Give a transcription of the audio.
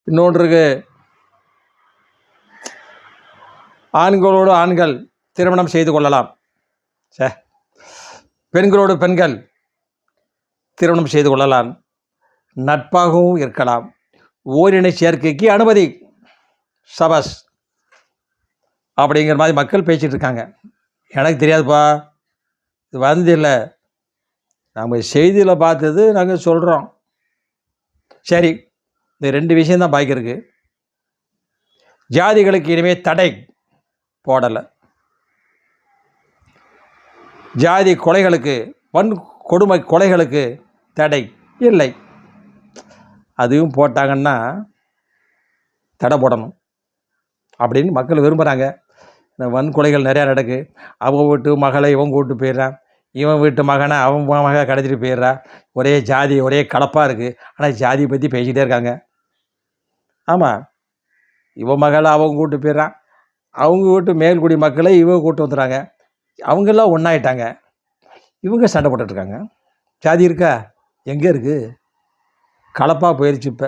இன்னொன்று இருக்குது, ஆண்களோடு ஆண்கள் திருமணம் செய்து கொள்ளலாம், பெண்களோடு பெண்கள் திருமணம் செய்து கொள்ளலாம், நட்பாகவும் இருக்கலாம், ஓரினை சேர்க்கைக்கு அனுமதி. சபாஸ் அப்படிங்கிற மாதிரி மக்கள் பேசிகிட்டு இருக்காங்க. எனக்கு தெரியாதுப்பா, இது வந்து இல்லை, நம்ம செய்தியில் பார்த்தது நாங்கள் சொல்கிறோம். சரி, இந்த 2 விஷயந்தான் பாக்கி இருக்குது. ஜாதிகளுக்கு இனிமேல் தடை போடலை. ஜாதி கொலைகளுக்கு, கொடுமை கொலைகளுக்கு தடை இல்லை. அதையும் போட்டாங்கன்னா தடை போடணும் அப்படின்னு மக்கள் விரும்புகிறாங்க. இந்த வன்கொலைகள் நிறையா நடக்கு. அவங்க வீட்டு மகளை இவன் கூப்பிட்டு போயிடுறான், இவன் வீட்டு மகனை அவன் மக கடத்திட்டு போயிடுறான். ஒரே ஜாதி, ஒரே கலப்பாக இருக்குது. ஆனால் ஜாதியை பற்றி பேசிக்கிட்டே இருக்காங்க. ஆமாம், இவன் மகளை அவங்க கூப்பிட்டு போயிடுறான், அவங்க வீட்டு மேல்குடி மக்களை இவங்க கூப்பிட்டு வந்துடுறாங்க. அவங்கெல்லாம் ஒன்றாயிட்டாங்க, இவங்க சண்டை போட்டுட்ருக்காங்க. ஜாதி இருக்கா? எங்கே இருக்குது? கலப்பாக போயிடுச்சு. இப்போ